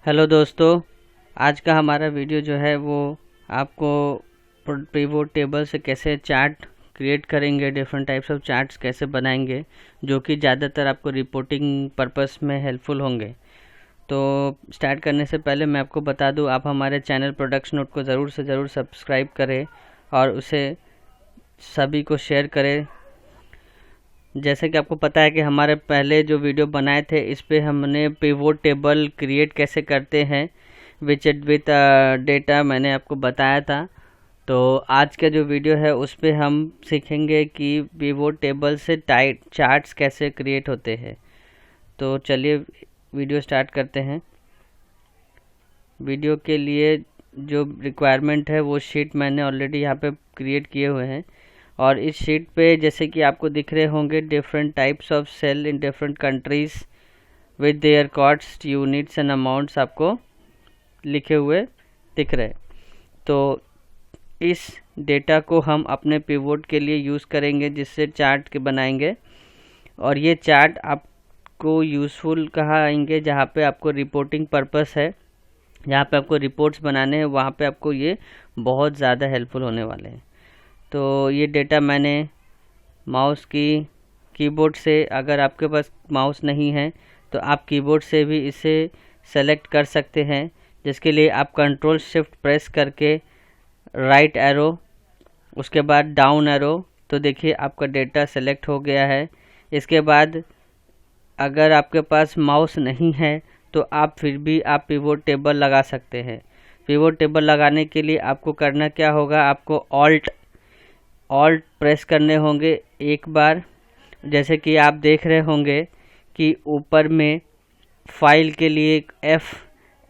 Hello दोस्तों, आज का हमारा वीडियो जो है वो आपको पिवोट टेबल से कैसे चार्ट क्रिएट करेंगे, डिफरेंट टाइप्स ऑफ चार्ट्स कैसे बनाएंगे जो कि ज़्यादातर आपको रिपोर्टिंग पर्पस में हेल्पफुल होंगे। तो स्टार्ट करने से पहले मैं आपको बता दूं, आप हमारे चैनल प्रोडक्शन नोट को ज़रूर से ज़रूर सब्सक्राइब करें और उसे सभी को शेयर करें। जैसे कि आपको पता है कि हमारे पहले जो वीडियो बनाए थे इस पे हमने पिवोट टेबल क्रिएट कैसे करते हैं विच डेटा मैंने आपको बताया था। तो आज का जो वीडियो है उस पे हम सीखेंगे कि पिवोट टेबल से टाइट चार्ट्स कैसे क्रिएट होते हैं। तो चलिए वीडियो स्टार्ट करते हैं। वीडियो के लिए जो रिक्वायरमेंट है वो शीट मैंने ऑलरेडी यहाँ पे क्रिएट किए हुए हैं और इस शीट पे जैसे कि आपको दिख रहे होंगे different types of cell in different countries with their cost, units and amounts आपको लिखे हुए दिख रहे। तो इस डेटा को हम अपने पिवोट के लिए यूज़ करेंगे जिससे चार्ट के बनाएंगे और ये चार्ट आपको यूज़फुल कहाँ आएंगे जहाँ पे आपको रिपोर्टिंग पर्पस है, जहाँ पे आपको रिपोर्ट्स बनाने हैं, वहाँ पे आपको ये बहुत ज़्यादा हेल्पफुल होने वाले हैं। तो ये डेटा मैंने माउस की कीबोर्ड से, अगर आपके पास माउस नहीं है तो आप कीबोर्ड से भी इसे सेलेक्ट कर सकते हैं, जिसके लिए आप कंट्रोल शिफ्ट प्रेस करके राइट एरो, उसके बाद डाउन एरो, तो देखिए आपका डेटा सेलेक्ट हो गया है। इसके बाद अगर आपके पास माउस नहीं है तो आप फिर भी आप पिवोट टेबल लगा सकते हैं। पिवोट टेबल लगाने के लिए आपको करना क्या होगा, आपको ऑल्ट प्रेस करने होंगे एक बार। जैसे कि आप देख रहे होंगे कि ऊपर में फाइल के लिए F,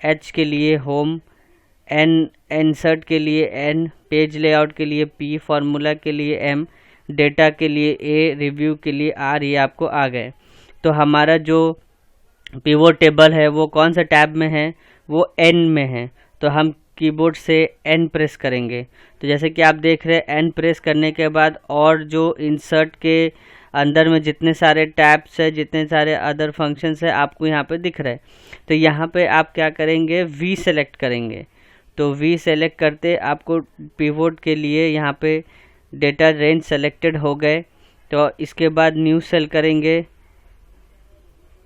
H के लिए होम, N इंसर्ट के लिए N, पेज लेआउट के लिए P, फार्मूला के लिए M, डेटा के लिए A, रिव्यू के लिए R, ये आपको आ गए। तो हमारा जो पिवोट टेबल है वो कौन सा टैब में है, वो N में है। तो हम कीबोर्ड से N प्रेस करेंगे। तो जैसे कि आप देख रहे हैं N प्रेस करने के बाद और जो इंसर्ट के अंदर में जितने सारे टैब्स है, जितने सारे अदर फंक्शंस है आपको यहाँ पे दिख रहे हैं। तो यहाँ पे आप क्या करेंगे, V सेलेक्ट करेंगे। तो V सेलेक्ट करते आपको पिवोट के लिए यहाँ पे डेटा रेंज सेलेक्टेड हो गए। तो इसके बाद न्यू सेल करेंगे।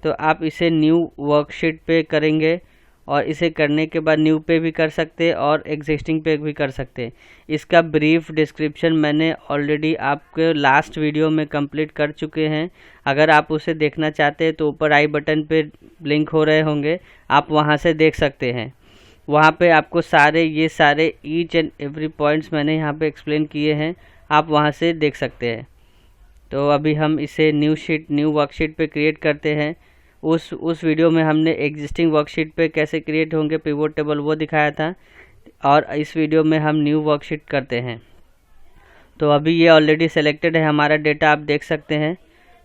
तो आप इसे न्यू वर्कशीट पे करेंगे और इसे करने के बाद न्यू पे भी कर सकते हैं और एग्जिस्टिंग पे भी कर सकते हैं। इसका ब्रीफ डिस्क्रिप्शन मैंने ऑलरेडी आपके लास्ट वीडियो में कंप्लीट कर चुके हैं। अगर आप उसे देखना चाहते हैं तो ऊपर आई बटन पे लिंक हो रहे होंगे, आप वहां से देख सकते हैं। वहां पे आपको ये सारे ईच एंड एवरी पॉइंट्स मैंने यहाँ पे एक्सप्लेन किए हैं, आप वहाँ से देख सकते हैं। तो अभी हम इसे न्यू वर्कशीट पे क्रिएट करते हैं। उस वीडियो में हमने एग्जिस्टिंग वर्कशीट पे कैसे क्रिएट होंगे पिवोट टेबल वो दिखाया था और इस वीडियो में हम न्यू वर्कशीट करते हैं। तो अभी ये ऑलरेडी सेलेक्टेड है हमारा डेटा, आप देख सकते हैं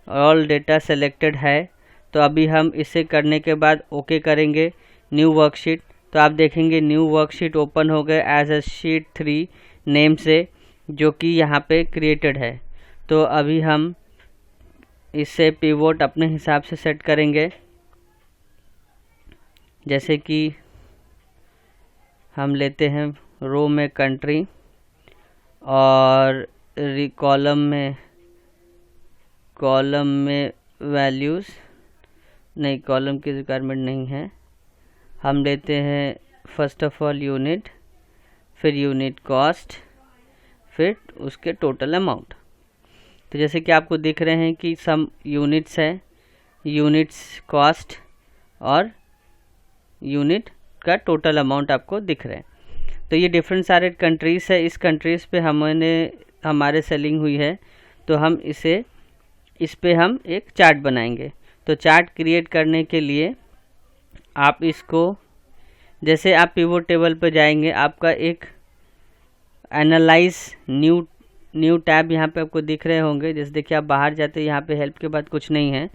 ऑल डेटा सेलेक्टेड है। तो अभी हम इसे करने के बाद ओके करेंगे न्यू वर्कशीट। तो आप देखेंगे न्यू वर्कशीट ओपन हो गए एज अ शीट 3 नेम से, जो कि यहाँ पे क्रिएटेड है। तो अभी हम इससे पिवोट अपने हिसाब से सेट करेंगे। जैसे कि हम लेते हैं रो में कंट्री और कॉलम में वैल्यूज़, नहीं कॉलम की रिक्वायरमेंट नहीं है। हम लेते हैं फर्स्ट ऑफ ऑल यूनिट, फिर यूनिट कॉस्ट, फिर उसके टोटल अमाउंट। तो जैसे कि आपको दिख रहे हैं कि सम यूनिट्स है, यूनिट्स कॉस्ट और यूनिट का टोटल अमाउंट आपको दिख रहे हैं। तो ये डिफरेंट सारे कंट्रीज़ है, इस कंट्रीज़ पे हमारे सेलिंग हुई है। तो हम इस पे हम एक चार्ट बनाएंगे। तो चार्ट क्रिएट करने के लिए आप इसको, जैसे आप पिवोट टेबल पे जाएंगे, आपका एक एनालाइज न्यू टैब यहाँ पे आपको दिख रहे होंगे। जैसे देखिए आप बाहर जाते हैं, यहाँ पे हेल्प के बाद कुछ नहीं है।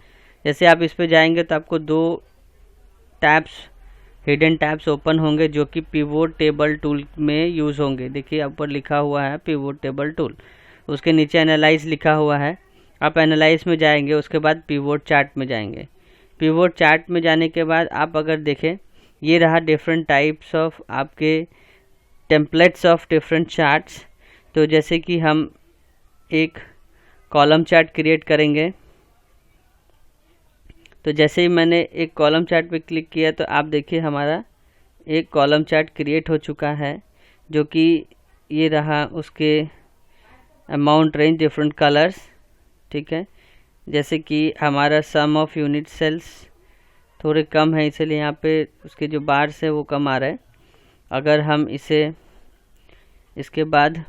जैसे आप इस पे जाएंगे तो आपको 2 टैब्स, हिडन टैब्स ओपन होंगे जो कि पिवोट टेबल टूल में यूज़ होंगे। देखिए ऊपर लिखा हुआ है पिवोट टेबल टूल, उसके नीचे एनालाइज लिखा हुआ है। आप एनालाइज में जाएंगे, उसके बाद पिवोट चार्ट में जाएंगे। पिवोट चार्ट में जाने के बाद आप अगर देखें ये रहा डिफरेंट टाइप्स ऑफ आपके टेम्पलेट्स ऑफ डिफरेंट चार्ट्स। तो जैसे कि हम एक कॉलम चार्ट क्रिएट करेंगे, तो जैसे ही मैंने एक कॉलम चार्ट पे क्लिक किया तो आप देखिए हमारा एक कॉलम चार्ट क्रिएट हो चुका है, जो कि ये रहा उसके अमाउंट रेंज डिफरेंट कलर्स। ठीक है, जैसे कि हमारा सम ऑफ यूनिट सेल्स थोड़े कम है, इसलिए यहाँ पे उसके जो बार्स है वो कम आ रहा है। अगर हम इसे इसके बाद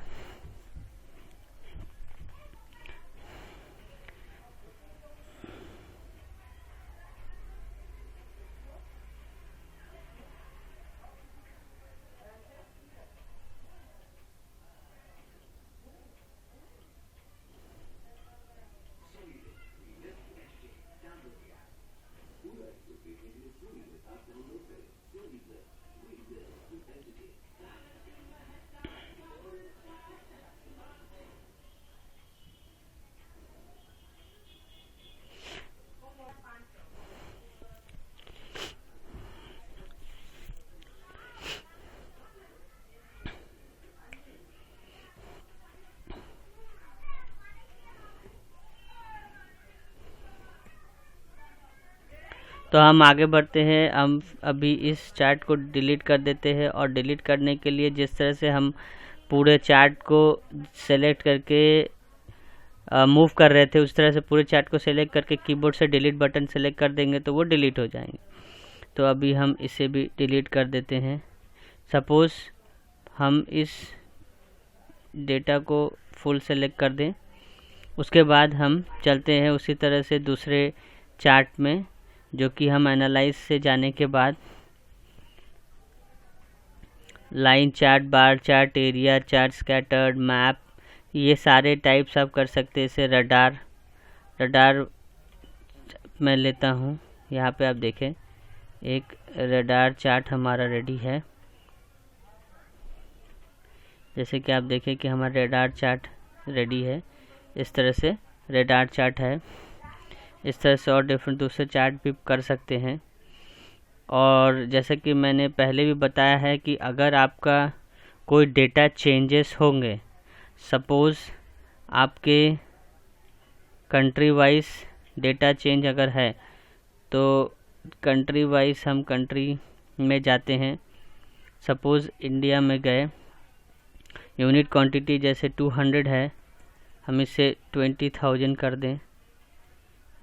तो हम आगे बढ़ते हैं। हम अभी इस चार्ट को डिलीट कर देते हैं, और डिलीट करने के लिए जिस तरह से हम पूरे चार्ट को सेलेक्ट करके मूव कर रहे थे, उस तरह से पूरे चार्ट को सेलेक्ट करके कीबोर्ड से डिलीट बटन सेलेक्ट कर देंगे तो वो डिलीट हो जाएंगे। तो अभी हम इसे भी डिलीट कर देते हैं। सपोज़ हम इस डेटा को फुल सेलेक्ट कर दें, उसके बाद हम चलते हैं उसी तरह से दूसरे चार्ट में, जो कि हम एनालाइज से जाने के बाद line chart, bar chart, area chart, scattered, map, ये सारे टाइप्स आप कर सकते हैं। इसे रडार मैं लेता हूँ। यहाँ पे आप देखें एक रडार चार्ट हमारा रेडी है। जैसे कि आप देखें कि हमारा रडार चार्ट रेडी है। इस तरह से रडार चार्ट है। इस तरह से और डिफरेंट दूसरे चार्ट भी कर सकते हैं। और जैसे कि मैंने पहले भी बताया है कि अगर आपका कोई डेटा चेंजेस होंगे, सपोज़ आपके कंट्री वाइज डेटा चेंज अगर है, तो कंट्री वाइज हम कंट्री में जाते हैं। सपोज़ इंडिया में गए, यूनिट क्वांटिटी जैसे 200 है, हम इसे 20,000 कर दें,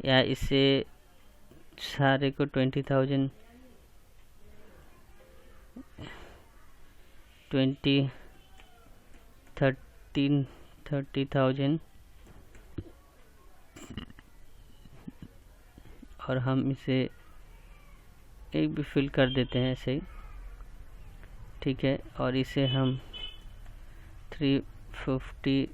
या इसे सारे को 20,000 30,000 और हम इसे एक भी फिल कर देते हैं ऐसे ही। ठीक है, और इसे हम 350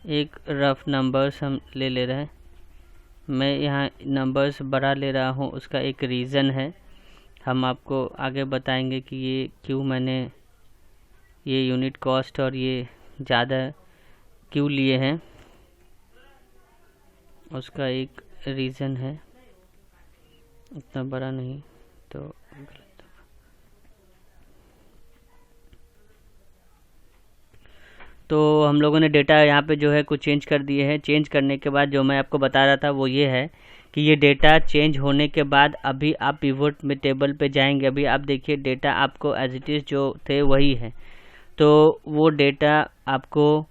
एक रफ नंबर्स हम ले रहे हैं। मैं यहाँ नंबर्स बड़ा ले रहा हूँ, उसका एक रीज़न है, हम आपको आगे बताएंगे कि ये क्यों मैंने ये यूनिट कॉस्ट और ये ज़्यादा क्यों लिए हैं, उसका एक रीज़न है। इतना बड़ा नहीं तो गलत। तो हम लोगों ने डेटा यहाँ पे जो है कुछ चेंज कर दिए हैं। चेंज करने के बाद जो मैं आपको बता रहा था वो ये है कि ये डेटा चेंज होने के बाद अभी आप पिवट में टेबल पे जाएंगे, अभी आप देखिए डेटा आपको एज इट इज़ जो थे वही है। तो वो डेटा आपको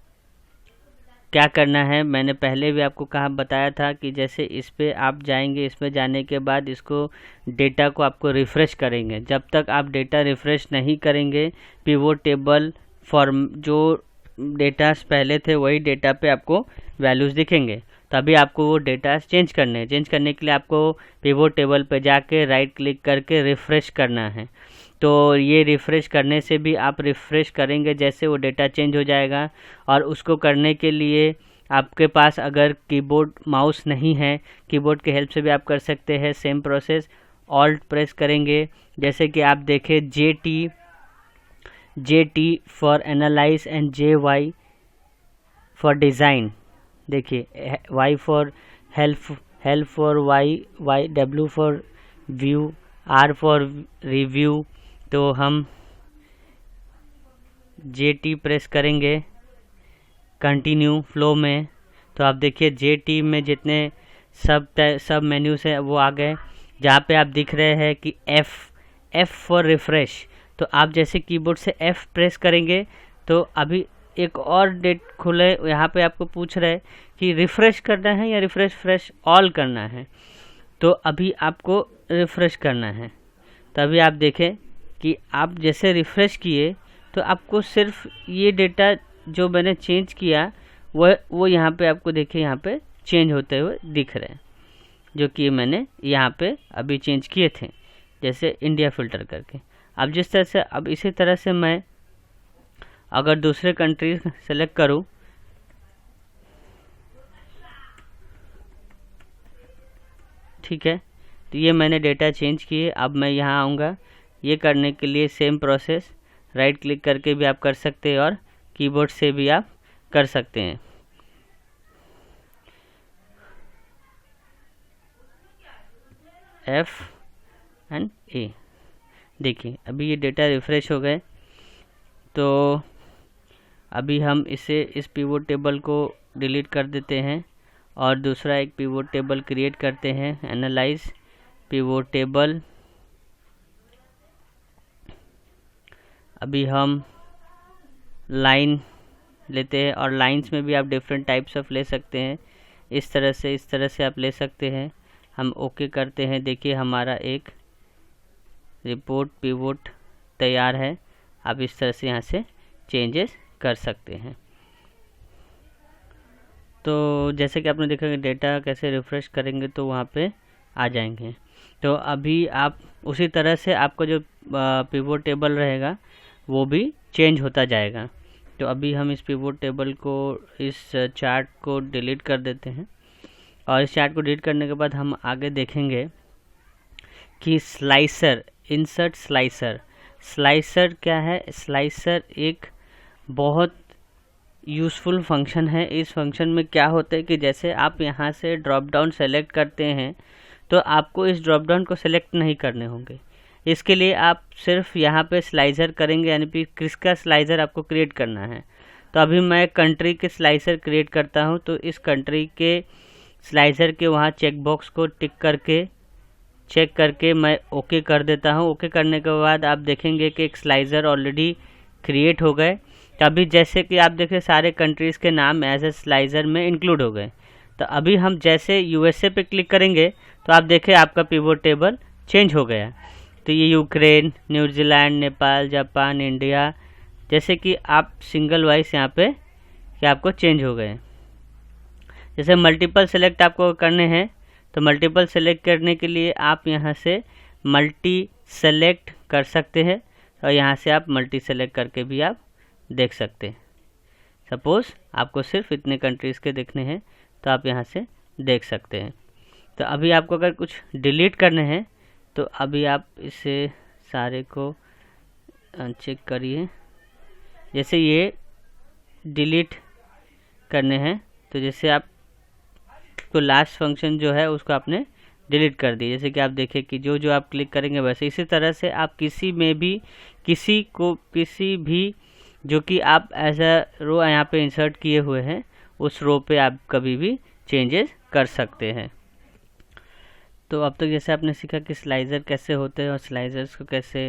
क्या करना है, मैंने पहले भी आपको कहा बताया था कि जैसे इस पे आप जाएंगे, इसमें जाने के बाद इसको डेटा को आपको रिफ़्रेश करेंगे। जब तक आप डेटा रिफ़्रेश नहीं करेंगे, पिवट टेबल फॉर्म जो डेटा पहले थे वही डेटा पे आपको वैल्यूज़ दिखेंगे। तभी आपको वो डेटा चेंज करने हैं। चेंज करने के लिए आपको पिवट टेबल पे जाके राइट क्लिक करके रिफ़्रेश करना है। तो ये रिफ़्रेश करने से भी आप रिफ़्रेश करेंगे जैसे वो डेटा चेंज हो जाएगा। और उसको करने के लिए आपके पास अगर कीबोर्ड माउस नहीं है, कीबोर्ड के हेल्प से भी आप कर सकते हैं। सेम प्रोसेस, ऑल्ट प्रेस करेंगे, जैसे कि आप देखें JT for analyse and JY for design. देखिए Y for help for Y, W for view, R for review. तो हम JT प्रेस करेंगे कंटिन्यू फ्लो में, तो आप देखिए JT में जितने सब मेन्यूज है वो आ गए, जहाँ पे आप दिख रहे हैं कि F फॉर रिफ्रेश। तो आप जैसे कीबोर्ड से F प्रेस करेंगे तो अभी एक और डेट खुले, यहाँ पे आपको पूछ रहा है कि रिफ्रेश करना है या रिफ्रेश ऑल करना है। तो अभी आपको रिफ्रेश करना है। तो अभी आप देखें कि आप जैसे रिफ्रेश किए तो आपको सिर्फ ये डेटा जो मैंने चेंज किया वो यहाँ पे आपको देखिए यहाँ पे चेंज होते हुए दिख रहे हैं, जो कि मैंने यहाँ पे अभी चेंज किए थे, जैसे इंडिया फ़िल्टर करके। अब जिस तरह से, अब इसी तरह से मैं अगर दूसरे कंट्री सेलेक्ट करूँ, ठीक है, तो ये मैंने डेटा चेंज किए। अब मैं यहाँ आऊँगा, ये करने के लिए सेम प्रोसेस, राइट क्लिक करके भी आप कर सकते हैं और कीबोर्ड से भी आप कर सकते हैं। F एंड A, देखिए अभी ये डेटा रिफ्रेश हो गए। तो अभी हम इस पिवोट टेबल को डिलीट कर देते हैं और दूसरा एक पिवोट टेबल क्रिएट करते हैं, एनालाइज पिवोट टेबल। अभी हम लाइन लेते हैं और लाइंस में भी आप डिफरेंट टाइप्स ऑफ ले सकते हैं, इस तरह से आप ले सकते हैं। हम ओके करते हैं, देखिए हमारा एक रिपोर्ट पिवोट तैयार है। आप इस तरह से यहाँ से चेंजेस कर सकते हैं। तो जैसे कि आपने देखा कि डेटा कैसे रिफ़्रेश करेंगे तो वहाँ पे आ जाएंगे। तो अभी आप उसी तरह से आपका जो पिवोट टेबल रहेगा वो भी चेंज होता जाएगा। तो अभी हम इस पिवोट टेबल को, इस चार्ट को डिलीट कर देते हैं और इस चार्ट को डिलीट करने के बाद हम आगे देखेंगे कि स्लाइसर, इंसर्ट स्लाइसर क्या है। स्लाइसर एक बहुत यूज़फुल फंक्शन है। इस फंक्शन में क्या होता है कि जैसे आप यहाँ से ड्रॉप डाउन सेलेक्ट करते हैं तो आपको इस ड्रॉप डाउन को सेलेक्ट नहीं करने होंगे। इसके लिए आप सिर्फ यहाँ पे स्लाइसर करेंगे, यानी कि किसका स्लाइसर आपको क्रिएट करना है। तो अभी मैं कंट्री के स्लाइसर क्रिएट करता हूँ, तो इस कंट्री के स्लाइसर के वहाँ चेक बॉक्स को चेक करके मैं ओके कर देता हूँ। ओके करने के बाद आप देखेंगे कि एक स्लाइसर ऑलरेडी क्रिएट हो गए। अभी जैसे कि आप देखें सारे कंट्रीज़ के नाम एज ए स्लाइसर में इंक्लूड हो गए। तो अभी हम जैसे USA पे क्लिक करेंगे तो आप देखें आपका पिवोट टेबल चेंज हो गया। तो ये Ukraine, New Zealand, Nepal, Japan, India, जैसे कि आप सिंगल वाइज यहाँ पे कि आपको चेंज हो गए। जैसे मल्टीपल सेलेक्ट आपको करने हैं तो मल्टीपल सेलेक्ट करने के लिए आप यहाँ से मल्टी सेलेक्ट कर सकते हैं और यहाँ से आप मल्टी सेलेक्ट करके भी आप देख सकते हैं। सपोज़ आपको सिर्फ इतने कंट्रीज़ के देखने हैं तो आप यहाँ से देख सकते हैं। तो अभी आपको अगर कुछ डिलीट करने हैं तो अभी आप इसे सारे को चेक करिए। जैसे ये डिलीट करने हैं तो जैसे आप तो लास्ट फंक्शन जो है उसको आपने डिलीट कर दिया। जैसे कि आप देखें कि जो आप क्लिक करेंगे वैसे, इसी तरह से आप किसी भी जो कि आप एज अ रो यहाँ पे इंसर्ट किए हुए हैं उस रो पे आप कभी भी चेंजेस कर सकते हैं। तो अब तक जैसे आपने सीखा कि स्लाइसर कैसे होते हैं और स्लाइसर्स को कैसे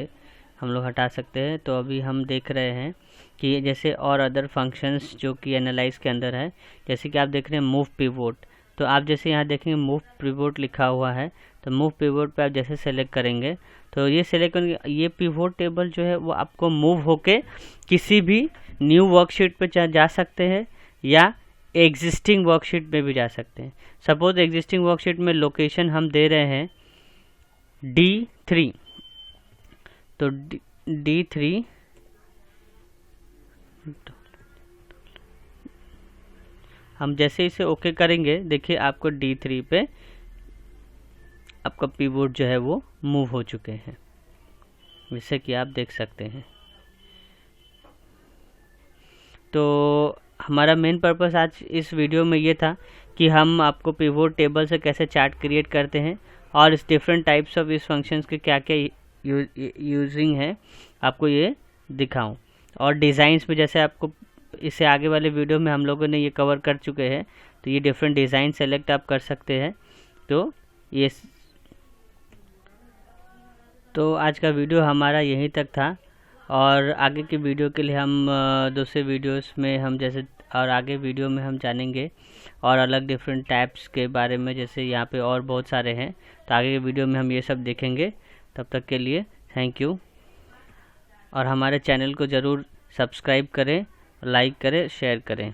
हम लोग हटा सकते हैं। तो अभी हम देख रहे हैं कि जैसे और अदर फंक्शंस जो कि एनालाइज के अंदर है, जैसे कि आप देख रहे हैं मूव पिवोट। तो आप जैसे यहाँ देखेंगे मूव पिवोट लिखा हुआ है, तो मूव पिवोट पे आप जैसे सेलेक्ट करेंगे तो ये सेलेक्ट करेंगे, ये पिवोट टेबल जो है वो आपको मूव होके किसी भी न्यू वर्कशीट पे जा सकते हैं या एग्जिस्टिंग वर्कशीट में भी जा सकते हैं। सपोज एग्जिस्टिंग वर्कशीट में लोकेशन हम दे रहे हैं D3, तो D3 हम जैसे इसे ओके करेंगे, देखिए आपको D3 पे आपका पिवोट जो है वो मूव हो चुके हैं, जैसे कि आप देख सकते हैं। तो हमारा मेन पर्पस आज इस वीडियो में ये था कि हम आपको पिवोट टेबल से कैसे चार्ट क्रिएट करते हैं और इस डिफरेंट टाइप्स ऑफ इस फंक्शंस के क्या क्या यूजिंग है आपको ये दिखाऊं। और डिज़ाइंस में जैसे आपको इससे आगे वाले वीडियो में हम लोगों ने ये कवर कर चुके हैं, तो ये डिफरेंट डिज़ाइन सेलेक्ट आप कर सकते हैं। तो आज का वीडियो हमारा यहीं तक था, और आगे की वीडियो के लिए हम दूसरे वीडियोस में हम जैसे और आगे वीडियो में हम जानेंगे और अलग डिफरेंट टाइप्स के बारे में, जैसे यहाँ पे और बहुत सारे हैं, तो आगे के वीडियो में हम ये सब देखेंगे। तब तक के लिए थैंक यू, और हमारे चैनल को ज़रूर सब्सक्राइब करें, लाइक करें, शेयर करें।